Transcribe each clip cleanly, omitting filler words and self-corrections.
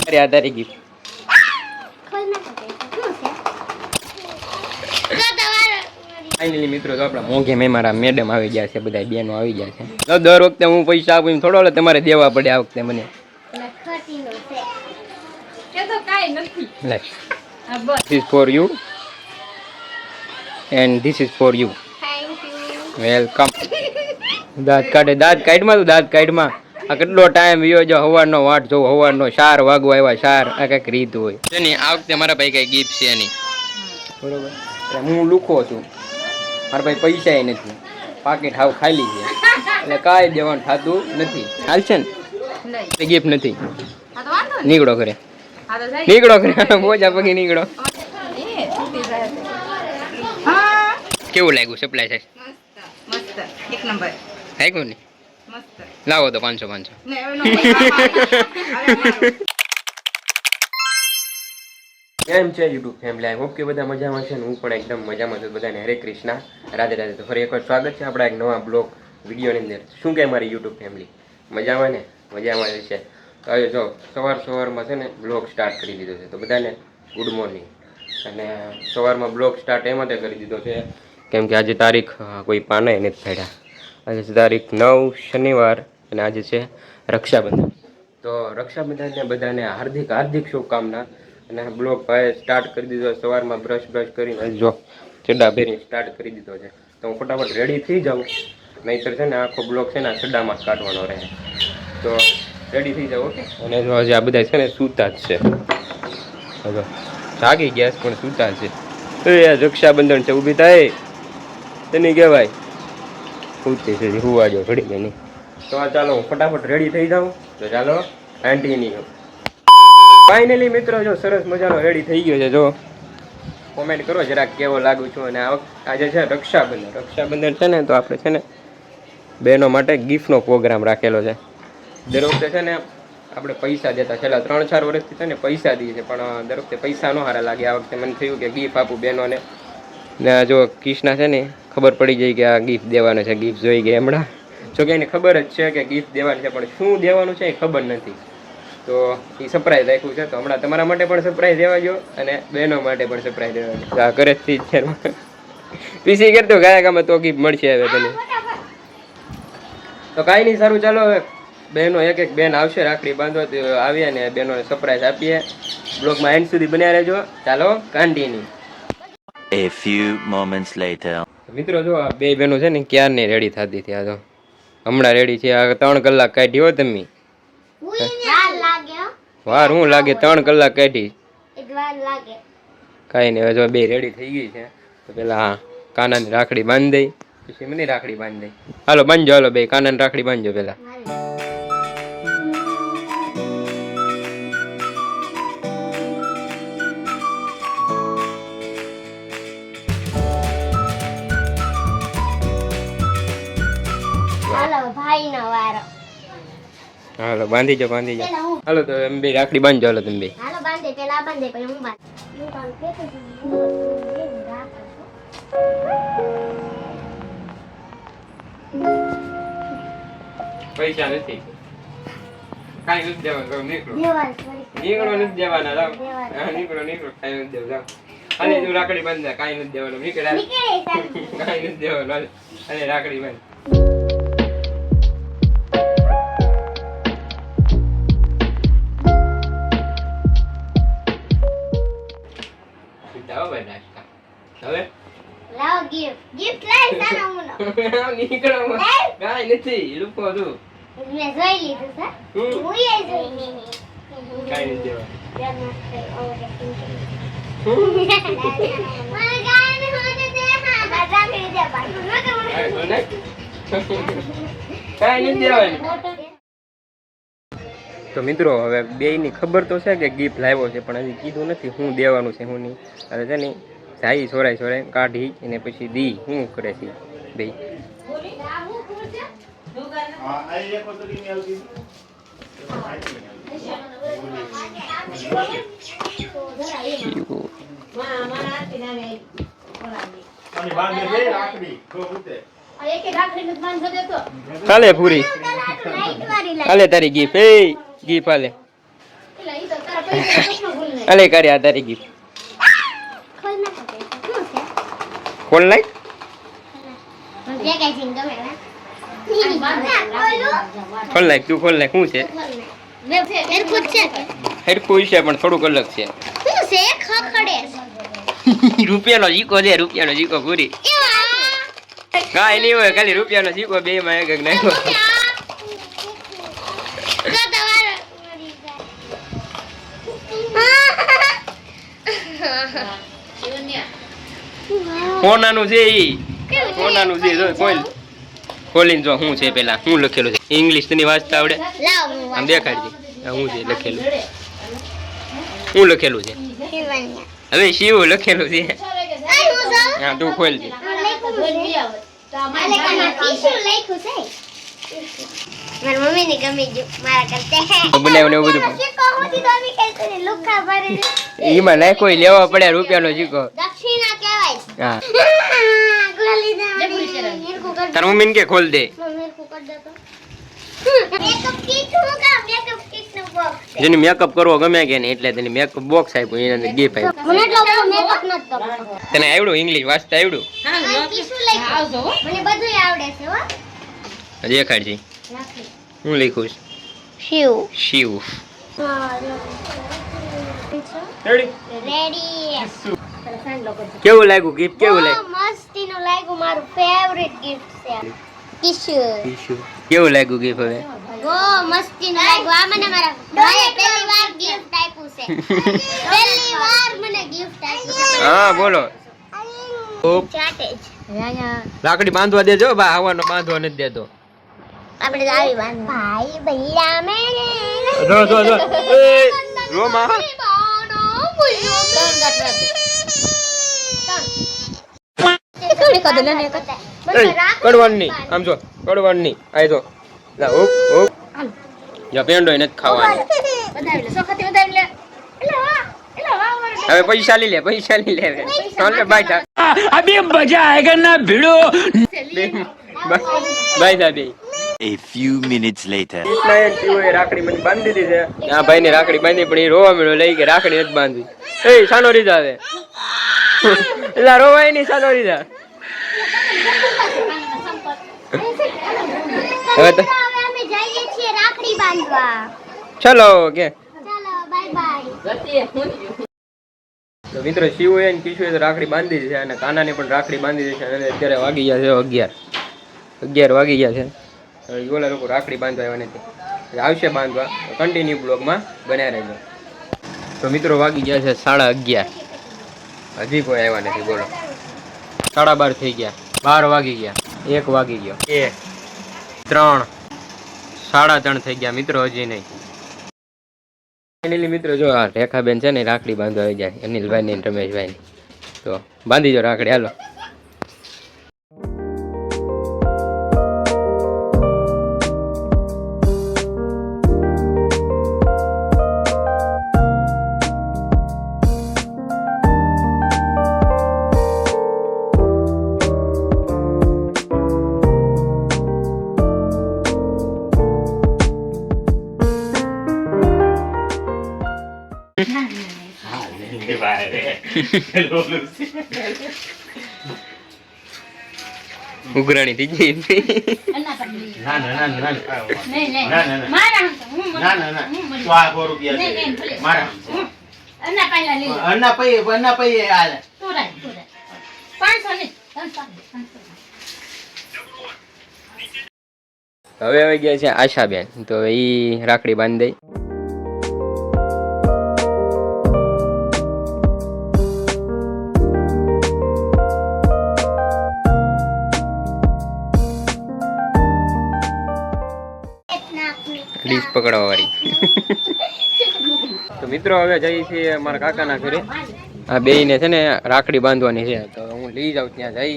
અરે આ તારી ગિફ્ટ. ફાઇનલી મિત્રો તો આપણા મોંઘે મેં મારા મેડમ આવી ગયા છે, બધા બેનો આવી ગયા છે. દર વખતે હું પૈસા આપું થોડો તમારે દેવા પડે આ વખતે મને. This is for you and this is for you. Welcome. દાંત કાઢમાં તું દાંત કાઢમાં. આ કેટલો ટાઈમ વિયો જો સવારનો વાટ જોઉં, સવારનો 4 વાગવા આવ્યા 4 આ કંઈક રીત હોય છે ને. આ વખતે મારા ભાઈ કઈ ગિફ્ટ છે એની બરોબર. હું લુખો છું, મારા ભાઈ પૈસા નથી, પાકીટ હાવ ખાલી છે એટલે કાંઈ દેવાનું થતું નથી. હાલ છે ને ગિફ્ટ નથી. નીકળો ઘરે, નીકળો ઘરે, મોજા પગી નીકળો. કેવું લાગ્યું સપ્લાય છે? મસ્ત એક નંબર. હાઈકું ને મસ્ત. લાવો તો 500 કેમ છે યુટ્યુબ ફેમિલી? આઈ હોપ કે બધા મજામાં છે ને હું પણ એકદમ મજામાં છું. બધાને હરે કૃષ્ણ, રાધે રાધે. તો ફરી એકવાર સ્વાગત છે આપણા એક નવા બ્લોગ વિડીયોની અંદર. શું કહે મારી યુટ્યુબ ફેમિલી? મજામાં ને? મજામાં જ છે. તો હવે જો સવારમાં છે ને બ્લોગ સ્ટાર્ટ કરી દીધો છે, તો બધાને ગુડ મોર્નિંગ. અને સવારમાં બ્લોગ સ્ટાર્ટ એ માટે કરી દીધો છે કેમ કે આજે તારીખ કોઈ પાને નથી પડ્યા. આજે છે તારીખ 9 શનિવાર અને આજે છે રક્ષાબંધન. તો રક્ષાબંધનને બધાને હાર્દિક હાર્દિક શુભકામના. અને બ્લોગ ભાઈ સ્ટાર્ટ કરી દીધો સવારમાં બ્રશ કરીને. જો ચડ્ડા પહેરીને સ્ટાર્ટ કરી દીધો છે. તો હું ફટાફટ રેડી થઈ જાઉં, નહીંતર છે ને આખો બ્લોગ છે ને ચડ્ડામાં કાઢવાનો રહે. તો રેડી થઈ જાવ. ઓકે. અને જો હજી આ બધા છે ને સૂતા જ છે. હવે જાગી ગયા પણ સૂતા છે. એ રક્ષાબંધન છે, ઊભી થાય તેની કહેવાય સૂતી છે, હુવા જો ઘડી ગઈ નહીં. તો ચાલો હું ફટાફટ રેડી થઈ જાઉં. તો ચાલો કન્ટિન્યુ. ફાઇનલી મિત્રો જો સરસ મજાનો રેડી થઈ ગયો છે. જો કોમેન્ટ કરો જરાક કેવો લાગુ છું. અને આજે છે રક્ષાબંધન છે ને, તો આપણે છે ને બહેનો માટે ગિફ્ટનો પ્રોગ્રામ રાખેલો છે. દર વખતે છે ને આપણે પૈસા દેતા, છેલ્લા 3-4 વર્ષથી છે ને પૈસા દઈએ છીએ, પણ દર વખતે પૈસા ન સારા લાગે. આ વખતે મને થયું કે ગિફ્ટ આપું બહેનોને. ને જો કિષ્ણા છે ને ખબર પડી જાય કે આ ગિફ્ટ દેવાનો છે. ગિફ્ટ જોઈ ગઈ હમણાં. જો કે એને ખબર જ છે કે ગિફ્ટ દેવાનું છે, પણ શું દેવાનું છે એ ખબર નથી. તો એ સરપ્રાઈઝ રાખ્યું છે. તો હમણાં તમારા માટે પણ સરપ્રાઈઝ દેવાજો અને બહેનો માટે પણ સરપ્રાઈઝ દેવાજો. આ કરે જ પીસી કરતો ગયા કામે તો ગિફ્ટ મળશે હવે તને. તો કાંઈ નહીં, સારું ચાલો હવે બહેનો એક બેન આવશે રાખડી બાંધો, તો આવીએ ને બહેનોને સરપ્રાઈઝ આપીએ. બ્લોગમાં એન્ડ સુધી બન્યા રહેજો. ચાલો continue. A few moments later. મિત્રો જો આ બે બહેનો છે ને ક્યારની રેડી થતી હતી. આ તો હમણાં રેડી છે. આ 3 કલાક કાઢી હો તમે. વાર હું લાગે 3 કલાક કાઢી. કાંઈ નહીં, હવે જો બે રેડી થઈ ગઈ છે. તો પેલા હા કાનાની રાખડી બાંધી દઈ, પછી મને રાખડી બાંધી દઈ. હાલો બાંધજો, હાલો બે કાનાની રાખડી બાંધજો પેલા. હાલો બાંધી જાઓ. હાલો તો એમ બે રાખડી બાંધજો. હાલો તમે બે. પૈસા નથી, કાંઈ નથી દેવાનું. નીકળો નથી દેવાના. જાઓ નીકળો કાંઈ નથી દેવું. જાઓ અને તું રાખડી બાંધ, કાંઈ નથી દેવાનું. નીકળ કાંઈ નથી દેવાનું. અને રાખડી બાંધ. હવે લાવ ગિફ્ટ લઈ સાનો નીકળો. કાંઈ નથી લુકો તું. મેં જોઈ લીધું છે. હું એ જોઈ. કાંઈ નથી દેવા. તો મિત્રો હવે બેયની ખબર તો છે કે ગિફ્ટ લાવ્યો છે, પણ હજી કીધું નથી શું દેવાનું છે શું નહીં. હવે છે ને જાય સોરાય કાઢી અને પછી દી શું કરે છે બે. હાલે પૂરી હાલે તારી ગિફ્ટ. એ ગિફ્ટ હાલે અલે કરી આ તારી ગીફ્ટ ખોલ નાખ ખોલ નાખ તું ખોલ નાખ શું છે હેરખું છે પણ થોડુંક અલગ છે રૂપિયાનો જીકો છે રૂપિયાનો જીકો પૂરી કાંઈ નહીં હોય ખાલી રૂપિયાનો જીકો બે માં એક નાખ્યો સોનાનું છે ઈ સોનાનું છે જો ખોલ ખોલીને જો શું છે પેલા શું લખેલું છે ઇંગ્લિશ તને વાંચતા આવડે આમ દેખાડજે શું છે લખેલું શું લખેલું છે હવે શિવ લખેલું છે હા તું ખોલજે મારી મમ્મી ને ગમી ગયું મારા કરતે બનાવ્યું એવું બધું એમાં નાખો લેવા પડે રૂપિયાનો જીકો દક્ષિણા કહેવાય હા મેકઅપ તાર મમ્મીને કે ખોલ દે કીટ હું કા મેકઅપ કીટ નો બોક્સ જેને મેકઅપ કરવો ગમે કે નહીં એટલે તેને મેકઅપ બોક્સ આપ્યું એને અંદર ગિફ્ટ આપ્યું મને તો મેકઅપ ન તો તને આવડું ઇંગ્લિશ વાંચતા આવડું કીશું લખ્યું મને બધું આવડે છે હો દેખાડજે હું લખ્યું છે શિવ શિવ રેડી કેવું લાગ્યું ગિફ્ટ કેવું લાગ્યું મસ્તીનું લાગ્યું મારું ફેવરિટ ગિફ્ટ છે કિશોર કેવું લાગ્યું ગિફ્ટ હવે ગો મસ્તીનું લાગ્યું આ મને મારા ભાઈએ પહેલી વાર ગિફ્ટ આપ્યું છે પહેલી વાર મને ગિફ્ટ આપ્યું હા બોલો ખૂબ ચાટે જ રાખડી બાંધવા દેજો બા આવવાનો બાંધવા નથી દેતો આપણે તો આવી બાંધ ભાઈ ભૈયા મેને જો એ રોમા કડવાની આમ જો કડવાની આઈ જો લા ઓપ ઓપ જા પેંડો નથી ખાવાની હવે પૈસા લઈ લે ચાલે બાય અભી મજા આયેગા ના ભીડો બાય દા બે A few minutes later. રાખડી મને બાંધી દીધી છે આ ભાઈ ને રાખડી બાંધી પણ એ રોવા મળ્યો લઈ કે રાખડી નથી બાંધી એ સાનો રીધા આવે એટલે રોવાય નહીં સાનો રીધા હવે તો અમે જઈએ છીએ રાખડી બાંધવા ચલો કે ચાલો બાય બાય તો મિત્રો શિવ અને કિશોરે તો રાખડી બાંધી છે અને કાનાને પણ રાખડી બાંધી છે અને અત્યારે વાગી ગયા છે 11 વાગી ગયા છે ઓલા લોકો રાખડી બાંધવા આવ્યા નથી આવશે બાંધવા કન્ટિન્યુ બ્લોગમાં બન્યા રહેજો તો મિત્રો વાગી ગયા છે 11:30 હજી કોઈ આવ્યા નથી બોલો 12:30 થઈ ગયા 12 વાગી ગયા 1 વાગી ગયો 1 3 3:30 થઈ ગયા મિત્રો હજી નહીં ફાઇનલી મિત્રો જો આ રેખાબેન છે ને રાખડી બાંધવા આવી જાય અનિલભાઈ ને રમેશભાઈ તો બાંધી જો રાખડી હાલો ઉઘરાણી થઈ ગઈ હવે આવી ગયા છે આશાબેન તો ઈ રાખડી બાંધી દઈ ડીશ પકડવા વાળી તો મિત્રો હવે જઈએ છીએ અમારા કાકાના ઘરે આ બેયને છે ને રાખડી બાંધવાની છે તો હું લઈ જાઉં ત્યાં જઈ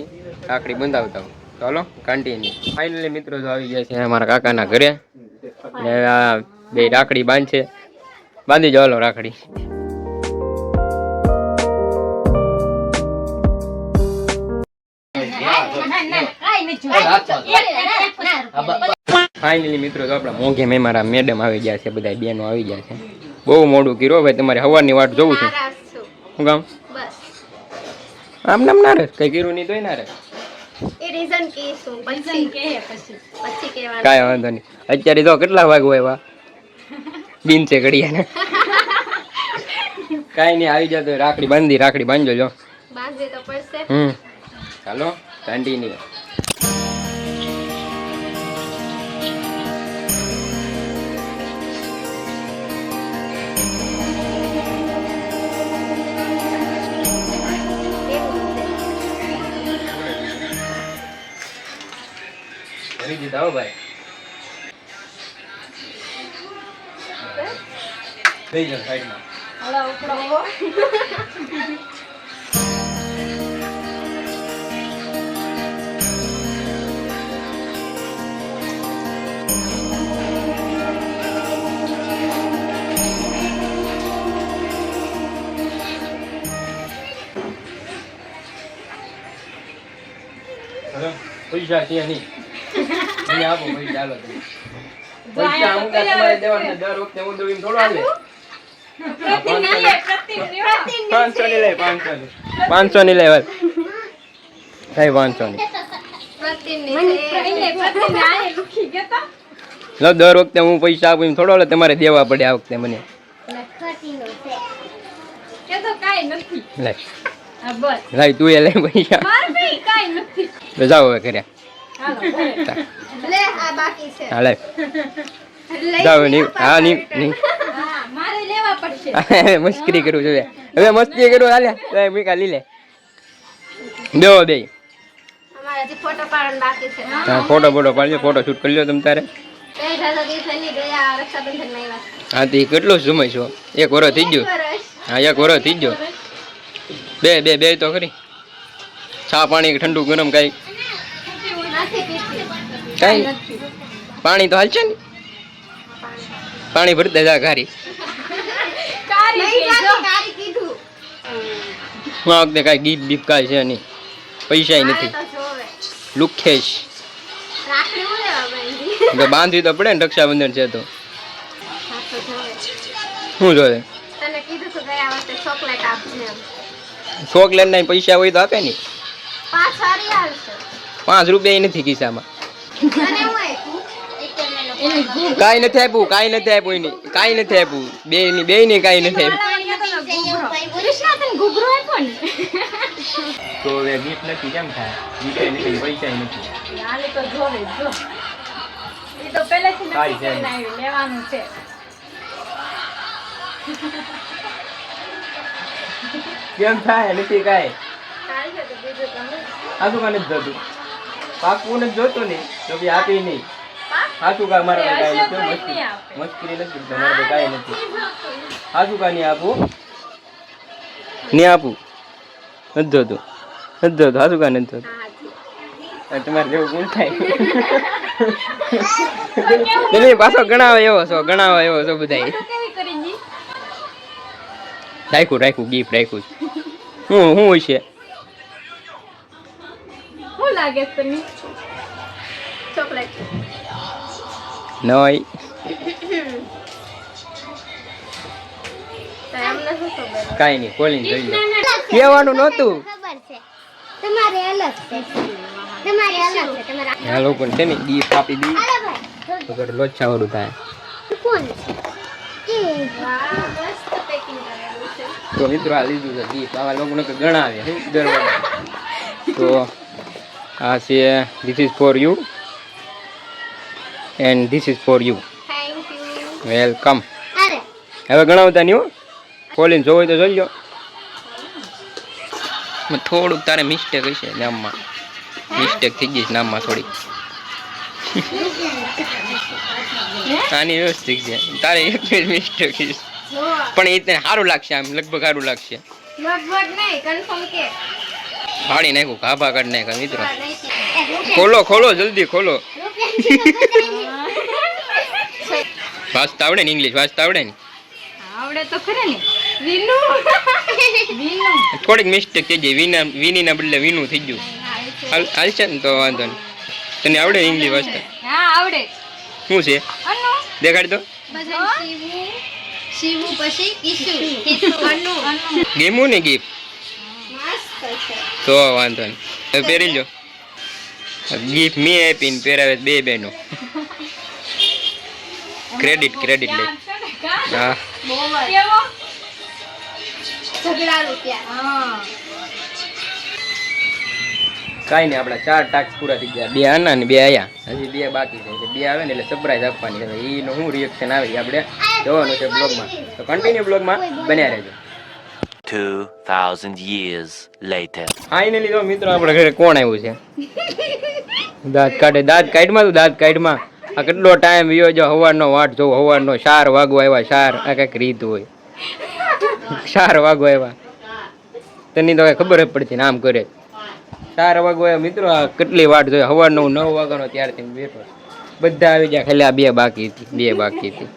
રાખડી બંધાવતા હું ચાલો કન્ટિન્યુ ફાઇનલી મિત્રો તો આવી ગયા છે અમારા કાકાના ઘરે ને આ બે રાખડી બાંધશે બાંધી જાવ રાખડી ફાઇનલી મિત્રો તો આપણા મોંઘે મેં મારા મેડમ આવી ગયા છે બધા બેનો આવી ગયા છે બહુ મોડું કર્યું ભાઈ, તમારે સવારની વાટ જોઉં છું. નારાજ છું શું કામ? બસ આમ નામ ના રહે, કઈ કર્યું નહીં તોય ના રહે. એ રીઝન કહીશું પછી કહેવાનું. કાંઈ વાંધો નહીં. અત્યારે તો કેટલા વાગવા એવા બિન છે ઘડિયાને. કાંઈ નહીં, આવી જતો રાખડી બાંધજો જો. બાંધવી તો પડશે. ચાલો કન્ટિન્યુ. કરી દીધા હો ભાઈ. થઈ જાવ સાઈડમાં. હવે પૈસા છે નહીં. મને આપો પૈસા, હાલો તમે. પૈસા હું કાંઈ તમારે દેવાના, દર વખતે હું દઉં એમ થોડો હાલે. 500 ની લે, 500 ની લે ભાઈ. કઈ 500 ની લો, દર વખતે હું પૈસા આપું એમ થોડો હાલે, તમારે દેવા પડે આ વખતે મને. લે લાઈ તું એ લે પૈસા. તો જાઓ હવે કર્યા. લે આ બાકી છે. હા લે જાઓ નહીં. હા નહીં મારે લેવા પડશે. મસ્કરી કરું છું હવે, મસ્તી કરું. હાલ્યા મીકા લી લે બે. અમારે હજી ફોટો પાડવાનો બાકી છે. હા ફોટો પાડજો, ફોટો શૂટ કરી લો તમે તારે. બે દાદા દિવસની ગયા રક્ષાબંધન માં હા તો કેટલો સમય છો? 1 વર્ષ થઈ ગયો. હા 1 વર્ષ થઈ ગયો. બે તો ખરી. ચા પાણી ઠંડુ ગરમ કાંઈ કાંઈ પાણી તો હાલશે ને. પાણી ભરતા જા ઘારી. આ વખતે કાંઈ ગીત બીપ કાંઈ છે નહીં, પૈસા નથી. લુખેશ બાંધવી તો પડે ને, રક્ષાબંધન છે તો. શું જોવે? ચોકલેટ ના પૈસા હોય તો આપે ને. 5 રૂપિયા નથી ખિસ્સામાં. કાંઈ નથી આપ્યું, કાંઈ નથી આપ્યું. બે ની કાંઈ નથી આપ્યું. તો હવે ગિફ્ટ નથી કેમ થાય? ગિફ્ટ નથી, પૈસા નથી. કેમ થાય? નથી કાંઈ. હાથું કા નથી જોતું? પાકવું નથી જોતું ને તો બી આપી નહીં. હાથું કા મારા કાંઈ નથી. મસ્કરી નથી, તમારે કાંઈ નથી. હાથું કા નહીં આપું, નહીં આપું. નથી જોતું. હાથું કા નથી જોતું. તમારે જેવું કોણ થાય? પાછો ગણાવે એવો છો બધા. રાખ્યું ગિફ્ટ રાખ્યું. શું હોય છે? શું લાગે તને? ચોકલેટ નહીં. કાંઈ નહીં, ખોલીને જોઈ લો. કહેવાનું નહોતું. તમારે અલગ છે. આ લોકો છે ને ગિફ્ટ આપી દી તો લોચા વાળું થાય. તો મિત્રો આ લીધું છે ગિફ્ટ. આવા લોકોને ગણાવે દર વખતે. તો આ છે this is for you and this is for you. Welcome. હવે ગણાવતા નહીં હો, ખોલીને જોવો તો જોઈ લો. થોડુંક તારે મિસ્ટેક હશે નામમાં, મિસ્ટેક થઈ ગઈ છે નામમાં થોડીક. આની વ્યવસ્થિત છે, તારે એક જ મિસ્ટેક છે પણ એ તને સારું લાગશે. આમ લગભગ સારું લાગશે. ફાડી નાખું, ગાભા કાઢી નાખ્યા મિત્રો. ખોલો જલ્દી ખોલો. વાંચતા આવડે ને? ઇંગ્લિશ વાંચતા આવડે ને? આવડે તો ખરે ને. થોડીક મિસ્ટેક થઈ ગઈ. વિની ના બદલે વિનું થઈ ગયું. હાલશે ને તો વાંધો નહીં. તને આવડે ને ઇંગ્લિશ વાંચતા? હા આવડે. શું છે દેખાડી દો. શિવુ પછી કિશુ અનુ ગેમું ને ગીફ મસ્ત છે તો વાંધો નહીં હવે પહેરી લો ગીફ મેં આપીને પહેરાવે બે બહેનો ક્રેડિટ લે હા કેવો ઝઘડા રૂપિયા હા કાંઈ નહીં આપણા 4 ટાસ્ક પૂરા થઈ ગયા 2 આના ને 2 આયા હજી 2 બાકી છે એટલે 2 આવે ને એટલે સરપ્રાઈઝ આપવાની છે એનું શું રિએક્શન આવે એ આપણે જોવાનું છે બ્લોગમાં તો કન્ટિન્યુ બ્લોગમાં બન્યા રહેજો 2000 years later. ફાઇનલી તો મિત્રો આપણા ઘરે કોણ આવ્યું છે દાંત કાઢમાં તું દાંત કાઢમાં આ કેટલો ટાઈમ વિયો જો સવારનો વાટ જોઉં સવારનો 4 વાગવા આવ્યા 4 આ કંઈક રીત હોય 4 વાગવા આવ્યા તને તો કઈ ખબર જ પડતી ને આમ કરે 4 વાગવા આવ્યા મિત્રો આ કેટલી વાટ જોઈએ સવારનો 9 વાગ્યાનો ત્યારથી બેઠો બધા આવી ગયા ખાલી આ 2 બાકી હતી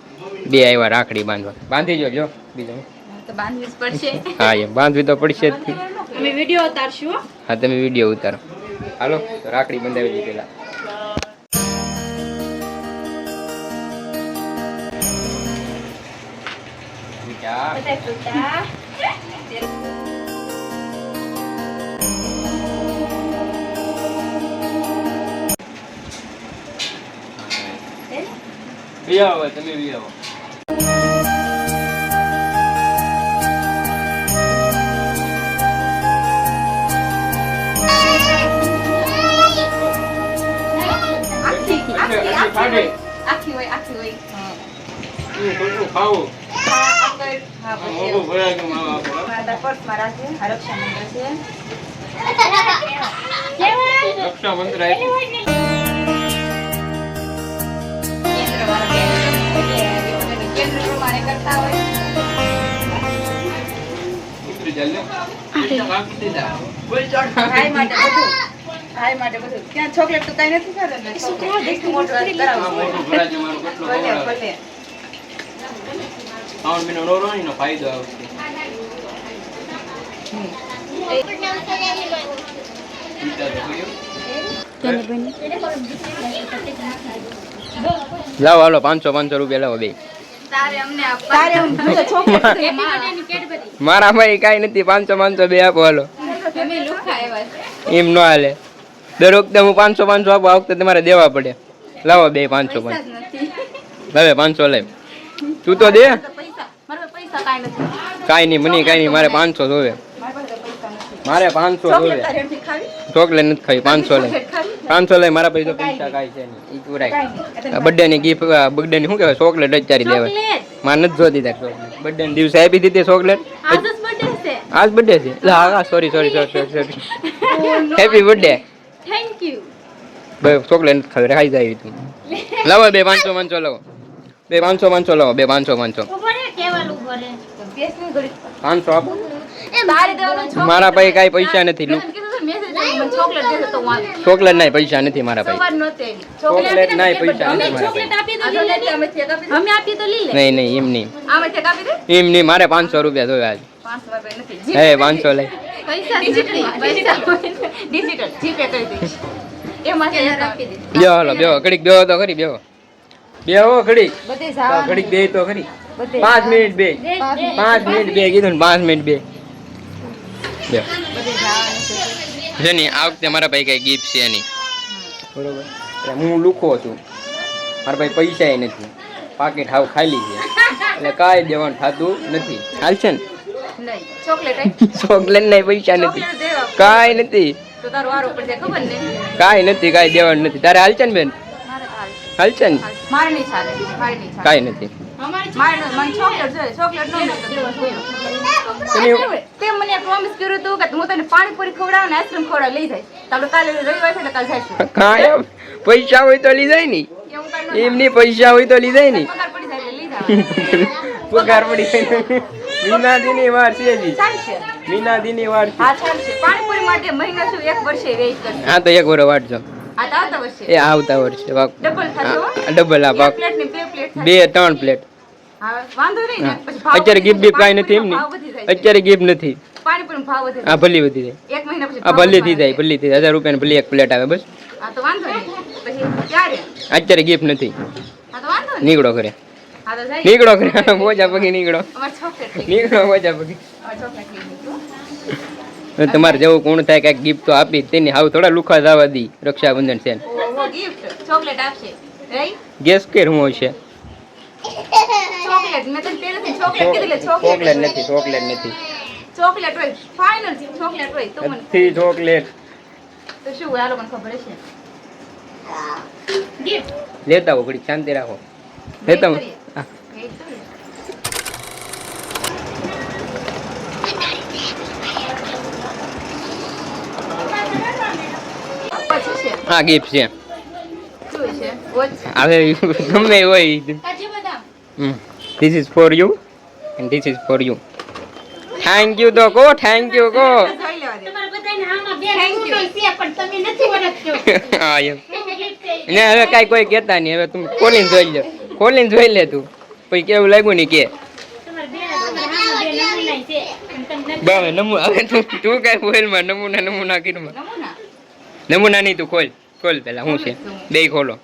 2 આવ્યા રાખડી બાંધી જો બીજા તો બાંધવી જ પડશે હા એમ બાંધવી તો પડશે જ અમે વિડિયો ઉતારશું હા તમે વિડીયો ઉતારો હાલો તો રાખડી બંધાવી દઈએ પેલા બધા ફૂટા તમે બી આવો આખી હોય ખાવું રક્ષા મંત્ર ભાઈ માટે બધું ત્યાં ચોકલેટ તો કઈ નથી કરે ને મોટું કરાવું ભલે ફાયદો આવશે લાવો હાલો 500 રૂપિયા લાવો બે મારા ભાઈ કઈ નથી 500 બે આપો હાલો એમ ન હાલે દર વખતે હું 500 આપું આ વખતે તમારે દેવા પડે લાવો બે 500 હવે 500 લઈ તું તો દે કાંઈ નહીં મને કાંઈ નહીં મારે 500 જોવે મારે 500 જોવે ચોકલેટ નથી ખાવી 500 લઈ મારા પૈસા કાંઈ છે નહીં ઈ પૂરાય બર્થડે ની ગિફ્ટ બર્થડે ની શું કહેવાય ચોકલેટ જ ચારી દેવાય મારે નથી જોતી ત્યાં ચોકલેટ બર્થડે ના દિવસે આપી દીધી ચોકલેટ આજ બર્થડે છે હા sorry happy birthday thank you બે ચોકલેટ નથી ખાવી ખાઈ જાય તું લાવો બે 500 લાવો બે 500 લાવો બે 500 500 આપો મારા પાસે કાંઈ પૈસા નથી ચોકલેટ ના પૈસા નથી મારા પાસે ચોકલેટ ના પૈસા નથી નહીં એમ નહીં એમ નહીં મારે 500 રૂપિયા જોયા આજે હે 500 લઈ બેહો હાલો બેહો ઘડીક બેહો તો ખરી બેહો ઘડીક બે તો ખરી 5 મિનિટ બે 5 મિનિટ બે કીધું ને 5 મિનિટ બે છે ને આ વખતે મારા ભાઈ કઈ ગિફ્ટ છે નહીં બરોબર એટલે હું લુખો છું મારા ભાઈ પૈસા નથી પાકીટ હાવ ખાલી છે એટલે કાંઈ દેવાનું થતું નથી હાલ છે ને ચોકલેટ ના પૈસા નથી કાંઈ નથી કાંઈ દેવાનું નથી તારે હાલ છે ને બેન હાલ છે ને કાંઈ નથી પૈસા હોય તો લીધાય નહીં એમની પૈસા હોય તો લીધાય નહીં પગાર પડી મીનાદી ની વાર છે મીનાદી ની વાર હા તો 1 વર્ષ વાટજો એ આવતા વર્ષે ડબલ આ પાક 2-3 પ્લેટ અત્યારે ગિફ્ટ કાંઈ નથી એમ નહીં અત્યારે ગિફ્ટ નથી હા ભલી વધી જાય હા ભલે થઈ જાય 1000 રૂપિયા ભલે 1 પ્લેટ આવે બસ અત્યારે ગિફ્ટ નથી નીકળો ઘરે હા તો જાય નીકળો મોજા પગી નીકળો અમાર ચોકલેટ લઈ નીકળો મોજા પગી અમાર ચોકલેટ લઈ લીધું તમારે જેવું કોણ થાય કઈક ગિફ્ટ તો આપી જ તેની હાવ થોડા લુખા જવા દી રક્ષાબંધન છે ઓહો ગિફ્ટ ચોકલેટ આપશે રાઈટ ગેસ કે હું હશે ચોકલેટ મેં તને પહેલેથી ચોકલેટ કીધું એટલે ચોકલેટ ચોકલેટ નથી ચોકલેટ હોય ફાઇનલ ચોકલેટ હોય તો મને નથી ચોકલેટ તો શું હોય આ લોકોને ખબર છે ગિફ્ટ લેતા હો ઘડી શાંતિ રાખો લેતા હો. હા. પછી છે હા ગિફ્ટ છે શું છે વોચ હવે ગમે એ હોય કાજુ બદામ this is for you and this is for you thank you તો કો થેન્ક યુ કો જોઈ લેવા દે થેન્ક યુ હા એમ ને હવે કાંઈ કોઈ કહેતા નહીં હવે તું ખોલીને જોઈ લે તું પછી કેવું લાગ્યું ને કે બાવે નમૂના હવે તું કાંઈ બોલમાં નમૂના કીધું નમૂના નમૂના નહીં તું ખોલ પેલા શું છે બે ખોલો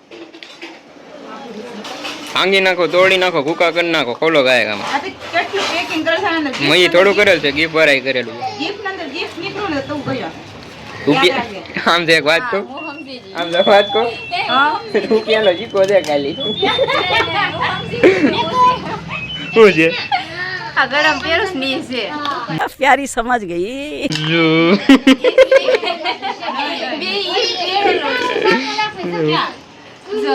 ભાંગી નાખો તોડી નાખો ભૂકા કરી નાખો ખોલો ગાય ગામ આ તો કેટલું પેકિંગ કરે છે અને મેં થોડું કરેલ છે ગિફ્ટ ભરાઈ કરેલું છે ગિફ્ટ અંદર ગિફ્ટ નીકળ્યું ને તું ગયો રૂપિયા આમ છે એક વાત કહું હું સમજી ગઈ આમ તો વાત કહું હા રૂપિયાનો જીકો છે ખાલી શું છે આ ગરમ પેરુસ ની છે प्यारी समझ गई બે ઈ પેરેલો જો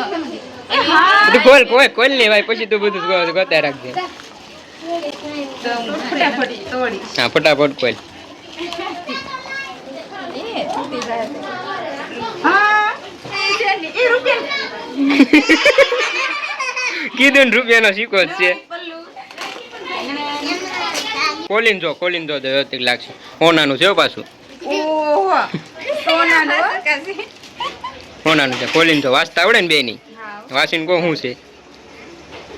હા તું ખોલ ને ભાઈ પછી તું બધું ગોતા રાખજે ફટાફટ તોડી હા ફટાફટ ખોલ એ તૂટી જાય હા એ રૂપિયા કીધું ને રૂપિયાનો સિક્કો જ છે પલ્લુ ખોલીને જો તો વ્યવસ્થિત લાગશે હોનાનું છે હો પાછું ઓહો સોનાનો હોનાનું છે ખોલીને જો વાંચતા આવડે ને બે ની વાંચીને કહો શું છે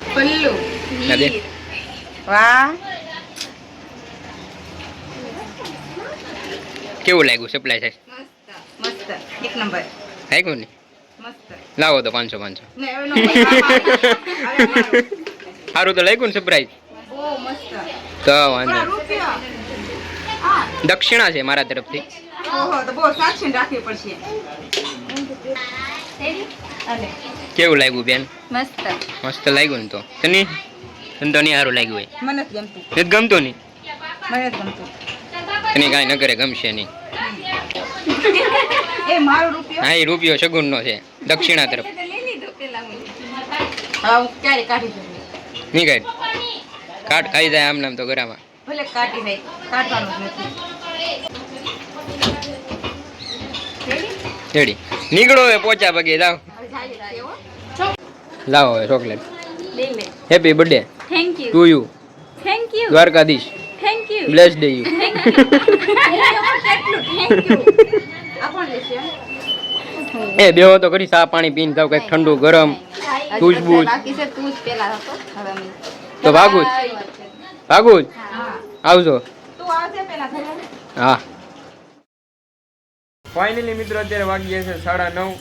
પલ્લુ ના દે. વાહ કેવું લાગ્યું સપ્લાય થાય મસ્ત એક નંબર લાગ્યું ને મસ્ત લાવો તો 500 ને હવે નો હવે સારું તો લાગ્યું ને સરપ્રાઈઝ ઓ મસ્ત તો વાંધો નહીં. રૂપિયા હા દક્ષિણા છે મારા તરફથી ઓહો તો બહુ સાક્ષી રાખવી પડશે અલે કેવું લાગ્યું બેન મસ્ત મસ્ત લાગ્યું ને તો તને તો નહીં સારું લાગ્યું હોય મને જ ગમતું એ જ ગમતું નહીં મને જ ગમતું તને કાંઈ ન કરે ગમશે નહીં એ મારો રૂપિયો હા એ રૂપિયો શગુનનો છે દક્ષિણા તરફ લઈ લીધો પેલા હા હું ક્યારે કાઢી દઉં નહીં કાઢ કાટ ખાઈ જાય આમ નામ તો ગરામાં ભલે કાઢી જાય કાઢવાનું જ નથી રેડી નીકળો હવે પોચા પગે જાઓ હવે જાય રહ્યો લાવો હવે ચોકલેટ લઈ લે happy birthday thank you to you thank you Dwarkadhish thank you bless day you કેટલું થેન્ક યુ આ કોણ લેશે એ બેહો તો કરી ચા પાણી પીને જાવ કંઈક ઠંડુ ગરમ તૂજબૂજ બાકી છે તું જ પેલા હતો હવે અમે તો ભાગું જ હા આવજો તું આવજે પેલા ઘરે હા ફાઇનલી મિત્રો અત્યારે વાગી ગયા છે 9:30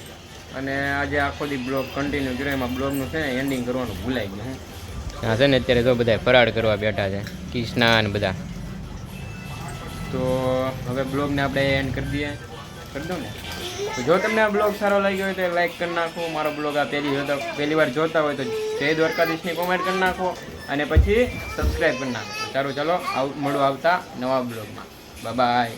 અને આજે આખો દી બ્લોગ કન્ટિન્યુ કર્યો એમાં બ્લોગનું છે ને એન્ડિંગ કરવાનું ભૂલાઈ ગયું હા છે ને અત્યારે તો બધા ફરાળ કરવા બેઠા છે કિષ્ના અને બધા તો હવે બ્લોગને આપણે એન્ડ કરી દઈએ કરી દઉં ને તો જો તમને આ બ્લોગ સારો લાગ્યો હોય તો લાઈક કરી નાખો મારો બ્લોગ આ પહેલી વાર જોતા હોય તો જય દ્વારકાધીશની કોમેન્ટ કરી નાખો અને પછી સબસ્ક્રાઈબ કરી નાખો સારું ચાલો મળું આવતા નવા બ્લોગમાં બાય